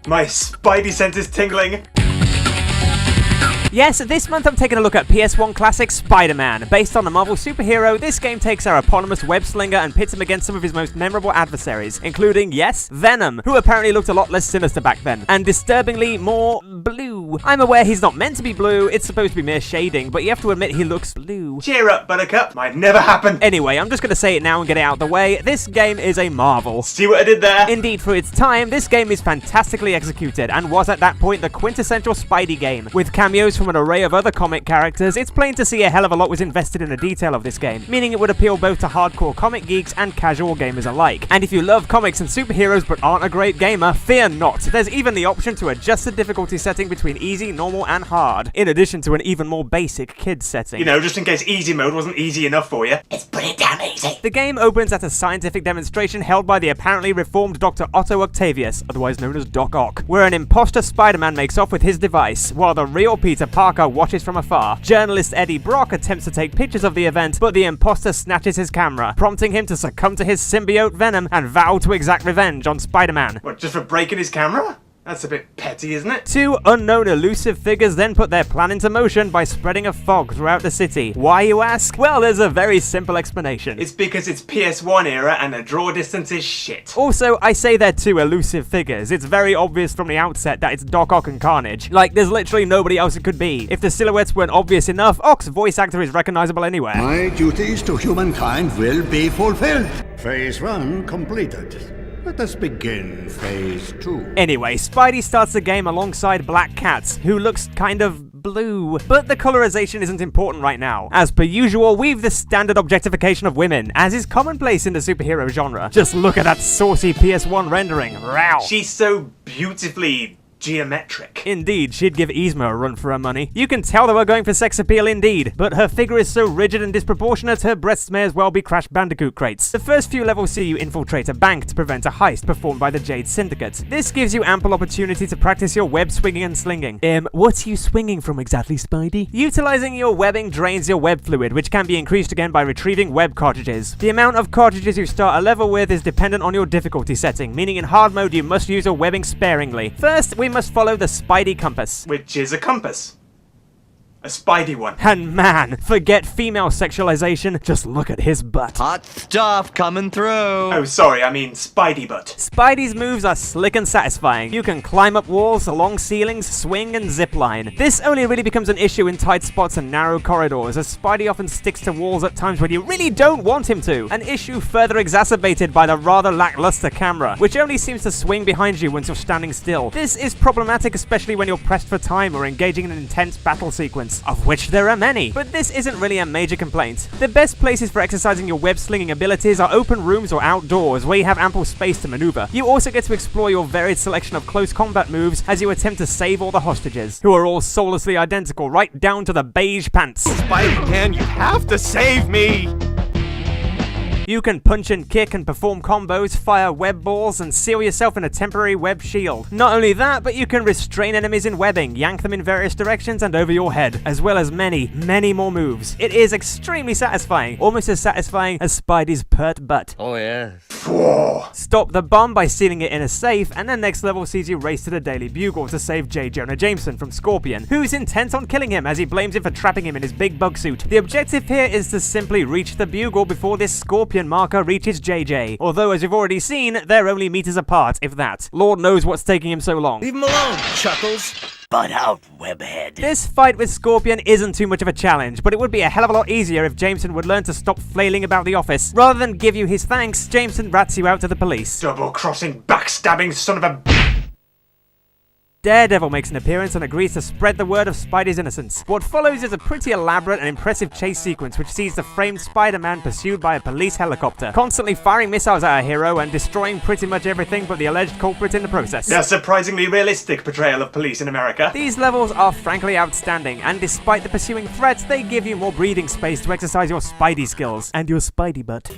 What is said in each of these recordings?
My Spidey sense is tingling. Yes, this month I'm taking a look at PS1 classic Spider-Man. Based on the Marvel superhero, this game takes our eponymous web slinger and pits him against some of his most memorable adversaries, including, yes, Venom, who apparently looked a lot less sinister back then, and disturbingly more blue. I'm aware he's not meant to be blue, it's supposed to be mere shading, but you have to admit he looks blue. Cheer up, Buttercup. Might never happen. Anyway, I'm just gonna say it now and get it out of the way. This game is a marvel. See what I did there? Indeed, for its time, this game is fantastically executed, and was at that point the quintessential Spidey game. With cameos from an array of other comic characters, it's plain to see a hell of a lot was invested in the detail of this game, meaning it would appeal both to hardcore comic geeks and casual gamers alike. And if you love comics and superheroes but aren't a great gamer, fear not. There's even the option to adjust the difficulty setting between easy, normal, and hard, in addition to an even more basic kids setting. You know, just in case easy mode wasn't easy enough for you. Let's put it down easy. The game opens at a scientific demonstration held by the apparently reformed Dr. Otto Octavius, otherwise known as Doc Ock, where an imposter Spider-Man makes off with his device, while the real Peter Parker watches from afar. Journalist Eddie Brock attempts to take pictures of the event, but the imposter snatches his camera, prompting him to succumb to his symbiote Venom and vow to exact revenge on Spider-Man. What, just for breaking his camera? That's a bit petty, isn't it? Two unknown elusive figures then put their plan into motion by spreading a fog throughout the city. Why, you ask? Well, there's a very simple explanation. It's because it's PS1 era and the draw distance is shit. Also, I say they're two elusive figures. It's very obvious from the outset that it's Doc Ock and Carnage. Like, there's literally nobody else it could be. If the silhouettes weren't obvious enough, Ock's voice actor is recognizable anywhere. My duties to humankind will be fulfilled. Phase 1 completed. Let us begin Phase 2. Anyway, Spidey starts the game alongside Black Cat, who looks kind of blue. But the colorization isn't important right now. As per usual, we've the standard objectification of women, as is commonplace in the superhero genre. Just look at that saucy PS1 rendering. Row. She's so beautifully geometric. Indeed, she'd give Yzma a run for her money. You can tell they were going for sex appeal indeed, but her figure is so rigid and disproportionate, her breasts may as well be Crash Bandicoot crates. The first few levels see you infiltrate a bank to prevent a heist performed by the Jade Syndicate. This gives you ample opportunity to practice your web swinging and slinging. What are you swinging from exactly, Spidey? Utilizing your webbing drains your web fluid, which can be increased again by retrieving web cartridges. The amount of cartridges you start a level with is dependent on your difficulty setting, meaning in hard mode you must use your webbing sparingly. First, we must follow the Spidey compass. Which is a compass. A Spidey one. And man, forget female sexualization, just look at his butt. Hot stuff coming through. Oh, sorry, I mean Spidey butt. Spidey's moves are slick and satisfying. You can climb up walls, along ceilings, swing, and zipline. This only really becomes an issue in tight spots and narrow corridors, as Spidey often sticks to walls at times when you really don't want him to. An issue further exacerbated by the rather lackluster camera, which only seems to swing behind you once you're standing still. This is problematic, especially when you're pressed for time or engaging in an intense battle sequence, of which there are many. But this isn't really a major complaint. The best places for exercising your web-slinging abilities are open rooms or outdoors, where you have ample space to maneuver. You also get to explore your varied selection of close combat moves as you attempt to save all the hostages, who are all soullessly identical, right down to the beige pants. Spider-Man, you have to save me! You can punch and kick and perform combos, fire web balls, and seal yourself in a temporary web shield. Not only that, but you can restrain enemies in webbing, yank them in various directions and over your head, as well as many, many more moves. It is extremely satisfying, almost as satisfying as Spidey's pert butt. Oh yeah. Stop the bomb by sealing it in a safe, and the next level sees you race to the Daily Bugle to save J Jonah Jameson from Scorpion, who's intent on killing him as he blames him for trapping him in his big bug suit. The objective here is to simply reach the Bugle before this Scorpion marker reaches JJ, although as you've already seen, they're only meters apart, if that. Lord knows what's taking him so long. Leave him alone, Chuckles. Butt out, webhead. This fight with Scorpion isn't too much of a challenge, but it would be a hell of a lot easier if Jameson would learn to stop flailing about the office. Rather than give you his thanks, Jameson rats you out to the police. Double-crossing, backstabbing son of a... Daredevil makes an appearance and agrees to spread the word of Spidey's innocence. What follows is a pretty elaborate and impressive chase sequence which sees the framed Spider-Man pursued by a police helicopter, constantly firing missiles at our hero and destroying pretty much everything but the alleged culprit in the process. A surprisingly realistic portrayal of police in America. These levels are frankly outstanding, and despite the pursuing threats, they give you more breathing space to exercise your Spidey skills and your Spidey butt.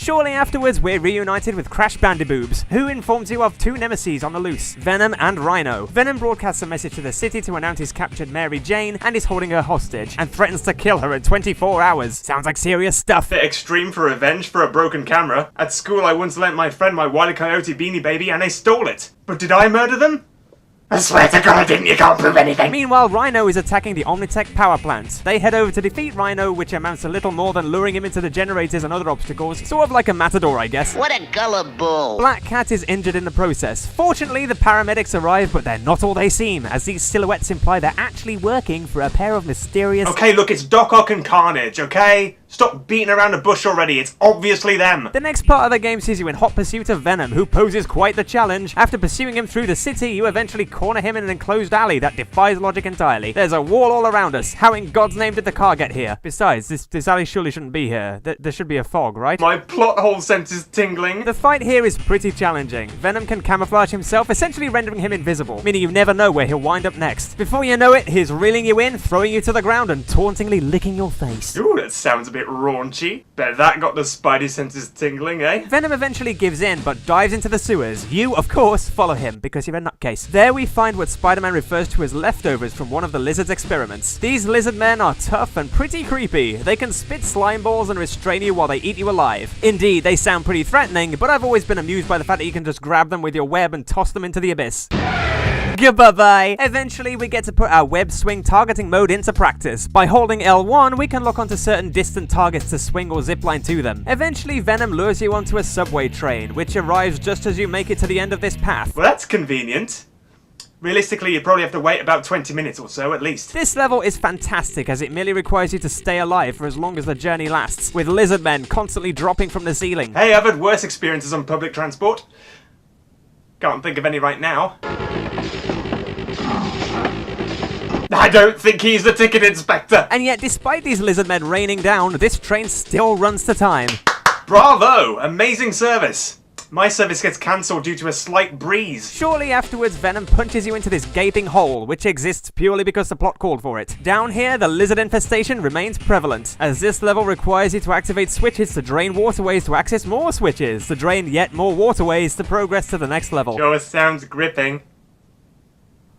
Shortly afterwards, we're reunited with Crash Bandiboobs, who informs you of two nemesis on the loose, Venom and Rhino. Venom broadcasts a message to the city to announce he's captured Mary Jane and is holding her hostage, and threatens to kill her in 24 hours. Sounds like serious stuff. Bit extreme for revenge for a broken camera. At school, I once lent my friend my Wile E. Coyote Beanie Baby and they stole it. But did I murder them? I swear to God, you can't prove anything. Meanwhile, Rhino is attacking the Omnitech power plant. They head over to defeat Rhino, which amounts to little more than luring him into the generators and other obstacles, sort of like a matador, I guess. What a gullible. Black Cat is injured in the process. Fortunately, the paramedics arrive, but they're not all they seem, as these silhouettes imply they're actually working for a pair of mysterious... Okay, look, it's Doc Ock and Carnage, okay? Stop beating around the bush already, it's obviously them. The next part of the game sees you in hot pursuit of Venom, who poses quite the challenge. After pursuing him through the city, you eventually corner him in an enclosed alley that defies logic entirely. There's a wall all around us. How in God's name did the car get here? Besides, this alley surely shouldn't be here. There should be a fog, right? My plot hole sense is tingling. The fight here is pretty challenging. Venom can camouflage himself, essentially rendering him invisible, meaning you never know where he'll wind up next. Before you know it, he's reeling you in, throwing you to the ground, and tauntingly licking your face. Ooh, that sounds a bit raunchy. Bet that got the Spidey senses tingling, eh? Venom eventually gives in, but dives into the sewers. You, of course, follow him, because you're a nutcase. There we find what Spider-Man refers to as leftovers from one of the lizard's experiments. These lizard men are tough and pretty creepy. They can spit slime balls and restrain you while they eat you alive. Indeed, they sound pretty threatening, but I've always been amused by the fact that you can just grab them with your web and toss them into the abyss. Goodbye. Eventually, we get to put our web swing targeting mode into practice. By holding L1, we can lock onto certain distant targets to swing or zipline to them. Eventually, Venom lures you onto a subway train, which arrives just as you make it to the end of this path. Well, that's convenient. Realistically, you'd probably have to wait about 20 minutes or so, at least. This level is fantastic, as it merely requires you to stay alive for as long as the journey lasts, with lizard men constantly dropping from the ceiling. Hey, I've had worse experiences on public transport. Can't think of any right now. I don't think he's the ticket inspector! And yet, despite these lizard men raining down, this train still runs to time. Bravo! Amazing service! My service gets cancelled due to a slight breeze. Shortly afterwards, Venom punches you into this gaping hole, which exists purely because the plot called for it. Down here, the lizard infestation remains prevalent, as this level requires you to activate switches to drain waterways to access more switches, to drain yet more waterways to progress to the next level. Sure sounds gripping.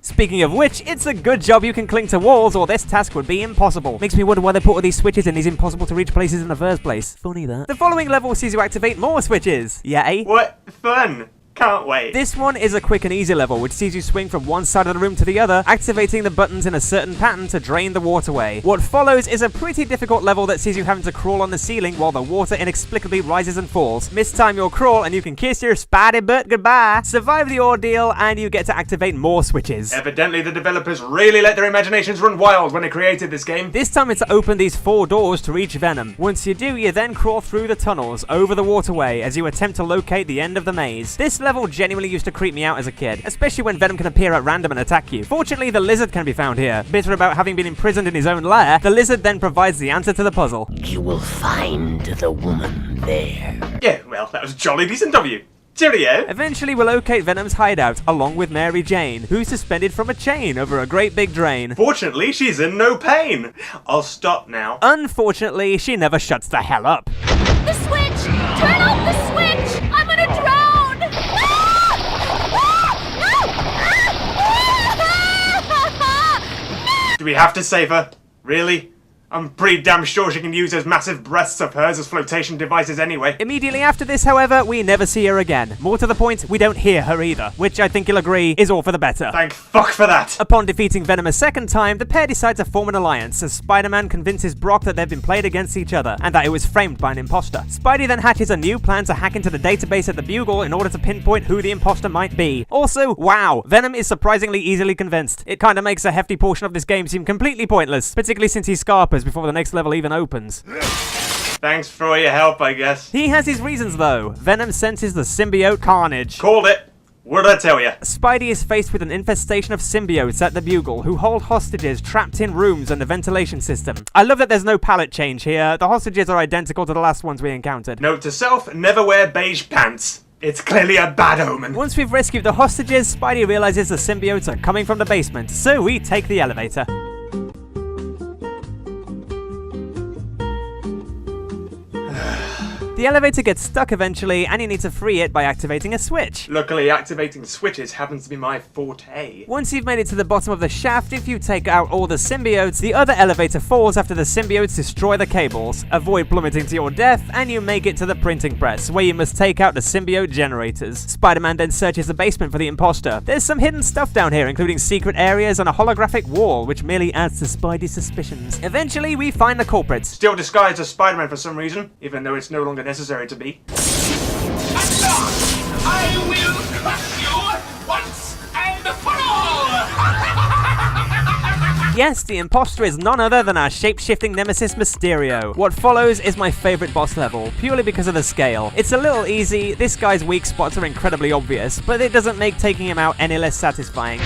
Speaking of which, it's a good job you can cling to walls, or this task would be impossible. Makes me wonder why they put all these switches in these impossible to reach places in the first place. Funny that. The following level sees you activate more switches. Yay. What fun! Can't wait. This one is a quick and easy level, which sees you swing from one side of the room to the other, activating the buttons in a certain pattern to drain the waterway. What follows is a pretty difficult level that sees you having to crawl on the ceiling while the water inexplicably rises and falls. Mistime your crawl and you can kiss your Spidey butt goodbye. Survive the ordeal and you get to activate more switches. Evidently the developers really let their imaginations run wild when they created this game. This time it's to open these 4 doors to reach Venom. Once you do, you then crawl through the tunnels over the waterway as you attempt to locate the end of the maze. This level genuinely used to creep me out as a kid, especially when Venom can appear at random and attack you. Fortunately, the lizard can be found here. Bitter about having been imprisoned in his own lair, the lizard then provides the answer to the puzzle. You will find the woman there. Yeah, well, that was jolly decent of you. Cheerio. Eventually, we'll locate Venom's hideout, along with Mary Jane, who's suspended from a chain over a great big drain. Fortunately, she's in no pain. I'll stop now. Unfortunately, she never shuts the hell up. The switch! Turn off the switch! I'm gonna drown! Do we have to save her? Really? I'm pretty damn sure she can use those massive breasts of hers as flotation devices anyway. Immediately after this, however, we never see her again. More to the point, we don't hear her either, which I think you'll agree is all for the better. Thank fuck for that. Upon defeating Venom a second time, the pair decide to form an alliance as Spider-Man convinces Brock that they've been played against each other and that it was framed by an imposter. Spidey then hatches a new plan to hack into the database at the Bugle in order to pinpoint who the imposter might be. Also, wow, Venom is surprisingly easily convinced. It kinda makes a hefty portion of this game seem completely pointless, particularly since he scarpers before the next level even opens. Thanks for all your help, I guess. He has his reasons though. Venom senses the symbiote Carnage. Called it. What did I tell you? Spidey is faced with an infestation of symbiotes at the Bugle, who hold hostages trapped in rooms and the ventilation system. I love that there's no palette change here. The hostages are identical to the last ones we encountered. Note to self, never wear beige pants. It's clearly a bad omen. Once we've rescued the hostages, Spidey realizes the symbiotes are coming from the basement, so we take the elevator. The elevator gets stuck eventually, and you need to free it by activating a switch. Luckily, activating switches happens to be my forte. Once you've made it to the bottom of the shaft, if you take out all the symbiotes, the other elevator falls after the symbiotes destroy the cables. Avoid plummeting to your death, and you make it to the printing press, where you must take out the symbiote generators. Spider-Man then searches the basement for the imposter. There's some hidden stuff down here, including secret areas and a holographic wall, which merely adds to Spidey's suspicions. Eventually, we find the culprit. Still disguised as Spider-Man for some reason, even though it's no longer necessary to be. I will crush you once and for all! Yes, the imposter is none other than our shape-shifting nemesis Mysterio. What follows is my favourite boss level, purely because of the scale. It's a little easy, this guy's weak spots are incredibly obvious, but it doesn't make taking him out any less satisfying.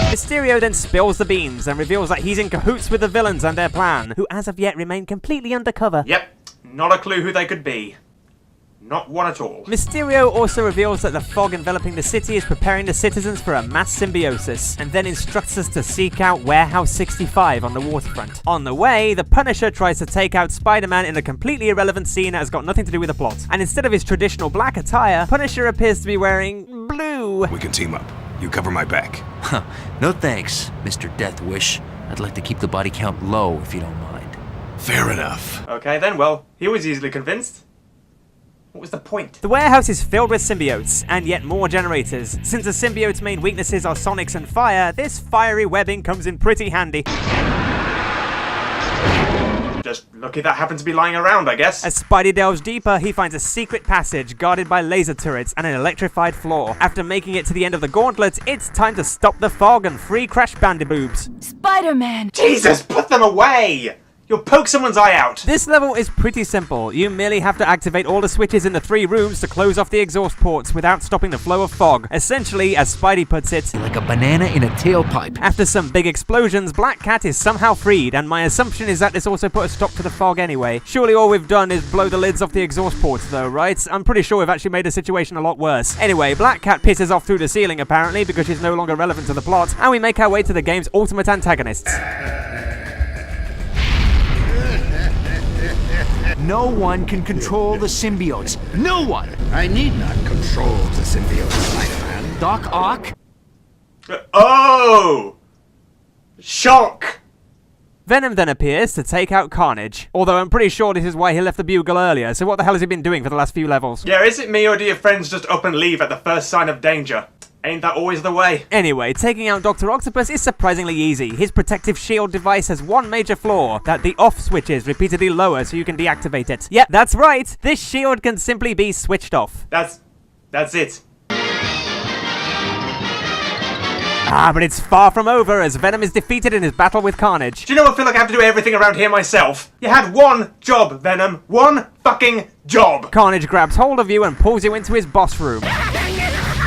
Mysterio then spills the beans and reveals that he's in cahoots with the villains and their plan, who as of yet remain completely undercover. Yep, not a clue who they could be. Not one at all. Mysterio also reveals that the fog enveloping the city is preparing the citizens for a mass symbiosis, and then instructs us to seek out Warehouse 65 on the waterfront. On the way, the Punisher tries to take out Spider-Man in a completely irrelevant scene that has got nothing to do with the plot. And instead of his traditional black attire, Punisher appears to be wearing blue. We can team up. You cover my back. No thanks, Mr. Death Wish. I'd like to keep the body count low if you don't mind. Fair enough. Okay then, well, he was easily convinced. What was the point? The warehouse is filled with symbiotes, and yet more generators. Since the symbiotes' main weaknesses are sonics and fire, this fiery webbing comes in pretty handy. Just lucky that happened to be lying around, I guess. As Spidey delves deeper, he finds a secret passage guarded by laser turrets and an electrified floor. After making it to the end of the gauntlet, it's time to stop the fog and free Crash Bandiboobs. Spider-Man! Jesus, put them away! You'll poke someone's eye out! This level is pretty simple. You merely have to activate all the switches in the 3 rooms to close off the exhaust ports without stopping the flow of fog. Essentially, as Spidey puts it, Like a banana in a tailpipe. after some big explosions, Black Cat is somehow freed, and my assumption is that this also put a stop to the fog anyway. Surely all we've done is blow the lids off the exhaust ports though, right? I'm pretty sure we've actually made the situation a lot worse. Anyway, Black Cat pisses off through the ceiling apparently because she's no longer relevant to the plot, and we make our way to the game's ultimate antagonists. No one can control the symbiotes. No one! I need not control the symbiote, Spider-Man. Doc Ock? Oh! Shock! Venom then appears to take out Carnage. Although I'm pretty sure this is why he left the Bugle earlier, so what the hell has he been doing for the last few levels? Yeah, is it me or do your friends just up and leave at the first sign of danger? Ain't that always the way? Anyway, taking out Dr. Octopus is surprisingly easy. His protective shield device has one major flaw, that the off switch is repeatedly lower so you can deactivate it. Yep, that's right! This shield can simply be switched off. That's it. Ah, but it's far from over as Venom is defeated in his battle with Carnage. Do you know I feel like I have to do everything around here myself? You had one job, Venom. One fucking job! Carnage grabs hold of you and pulls you into his boss room.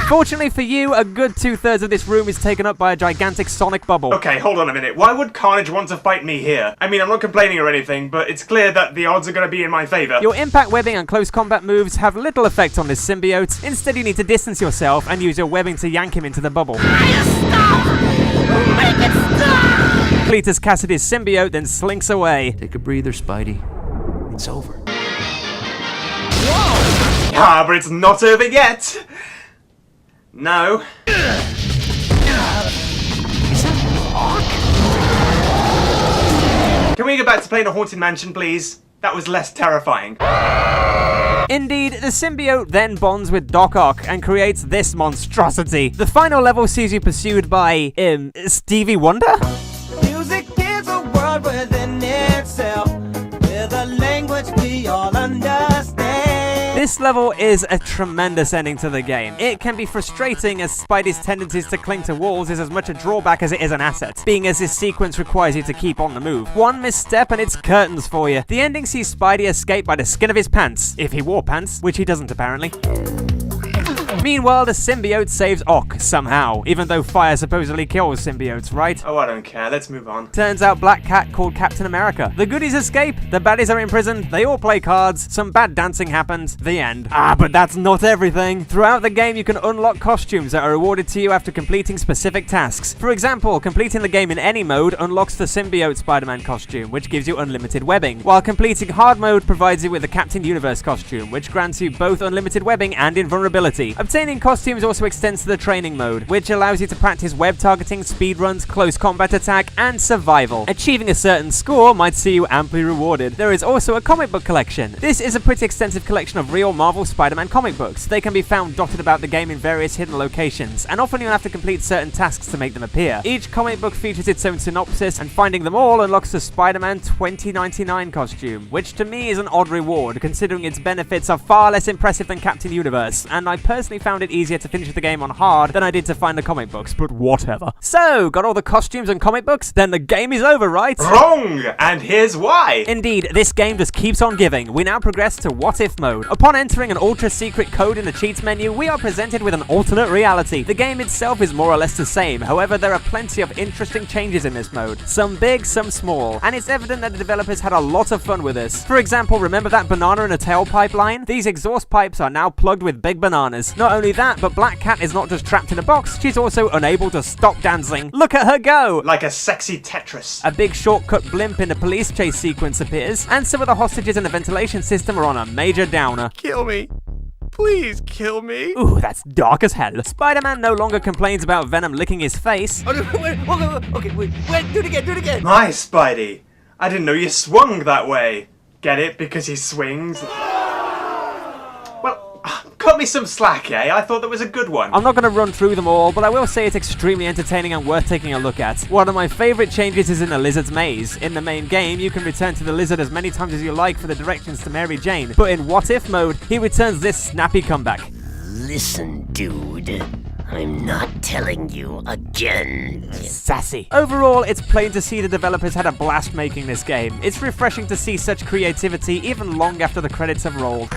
Fortunately for you, a good 2/3 of this room is taken up by a gigantic sonic bubble. Okay, hold on a minute. Why would Carnage want to fight me here? I mean, I'm not complaining or anything, but it's clear that the odds are going to be in my favor. Your impact webbing and close combat moves have little effect on this symbiote. Instead, you need to distance yourself and use your webbing to yank him into the bubble. Stop! Make it stop! Cletus Cassidy's symbiote then slinks away. Take a breather, Spidey. It's over. Ah, but it's not over yet. No. Can we go back to playing a Haunted Mansion, please? That was less terrifying. Indeed, the symbiote then bonds with Doc Ock and creates this monstrosity. The final level sees you pursued by, Stevie Wonder? Music is a world within itself, with a language we all understand. This level is a tremendous ending to the game. It can be frustrating as Spidey's tendencies to cling to walls is as much a drawback as it is an asset, being as this sequence requires you to keep on the move. One misstep and it's curtains for you. The ending sees Spidey escape by the skin of his pants, if he wore pants, which he doesn't apparently. Meanwhile, the symbiote saves Ock somehow, even though fire supposedly kills symbiotes, right? Oh, I don't care. Let's move on. Turns out Black Cat called Captain America. The goodies escape, the baddies are imprisoned, they all play cards, some bad dancing happens, the end. Ah, but that's not everything. Throughout the game, you can unlock costumes that are rewarded to you after completing specific tasks. For example, completing the game in any mode unlocks the symbiote Spider-Man costume, which gives you unlimited webbing, while completing hard mode provides you with the Captain Universe costume, which grants you both unlimited webbing and invulnerability. Obtaining costumes also extends to the training mode, which allows you to practice web targeting, speedruns, close combat attack, and survival. Achieving a certain score might see you amply rewarded. There is also a comic book collection. This is a pretty extensive collection of real Marvel Spider-Man comic books. They can be found dotted about the game in various hidden locations, and often you'll have to complete certain tasks to make them appear. Each comic book features its own synopsis, and finding them all unlocks the Spider-Man 2099 costume, which to me is an odd reward, considering its benefits are far less impressive than Captain Universe, and I personally found it easier to finish the game on hard than I did to find the comic books, but whatever. So, got all the costumes and comic books? Then the game is over, right? Wrong! And here's why! Indeed, this game just keeps on giving. We now progress to What If mode. Upon entering an ultra-secret code in the cheats menu, we are presented with an alternate reality. The game itself is more or less the same, however there are plenty of interesting changes in this mode. Some big, some small, and it's evident that the developers had a lot of fun with this. For example, remember that banana in a tailpipe line? These exhaust pipes are now plugged with big bananas. Not only that, but Black Cat is not just trapped in a box, she's also unable to stop dancing. Look at her go! Like a sexy Tetris. A big shortcut blimp in the police chase sequence appears, and some of the hostages in the ventilation system are on a major downer. Kill me. Please kill me. Ooh, that's dark as hell. Spider-Man no longer complains about Venom licking his face. Okay, wait, do it again. My Spidey. I didn't know you swung that way. Get it? Because he swings? Well, cut me some slack, eh? I thought that was a good one. I'm not going to run through them all, but I will say it's extremely entertaining and worth taking a look at. One of my favourite changes is in the Lizard's Maze. In the main game, you can return to the Lizard as many times as you like for the directions to Mary Jane, but in What If mode, he returns this snappy comeback. Listen, dude. I'm not telling you again. Sassy. Overall, it's plain to see the developers had a blast making this game. It's refreshing to see such creativity even long after the credits have rolled.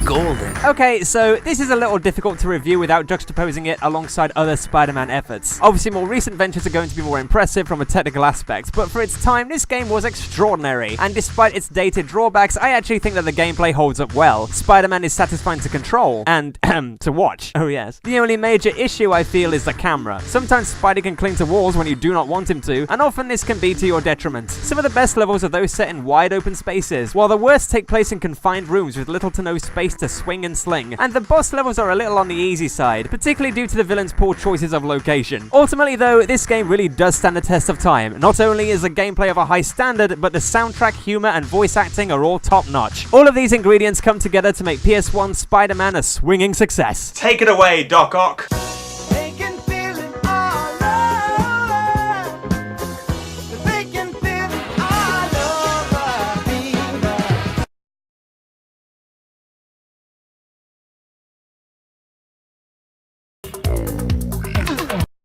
Golden. Okay, so this is a little difficult to review without juxtaposing it alongside other Spider-Man efforts. Obviously, more recent ventures are going to be more impressive from a technical aspect, but for its time, this game was extraordinary. And despite its dated drawbacks, I actually think that the gameplay holds up well. Spider-Man is satisfying to control, and to watch. Oh yes. The only major issue I feel is the camera. Sometimes Spidey can cling to walls when you do not want him to, and often this can be to your detriment. Some of the best levels are those set in wide open spaces, while the worst take place in confined rooms with little to no space to swing and sling, and the boss levels are a little on the easy side, particularly due to the villain's poor choices of location. Ultimately though, this game really does stand the test of time. Not only is the gameplay of a high standard, but the soundtrack, humor, and voice acting are all top notch. All of these ingredients come together to make PS1 Spider-Man a swinging success. Take it away, Doc Ock.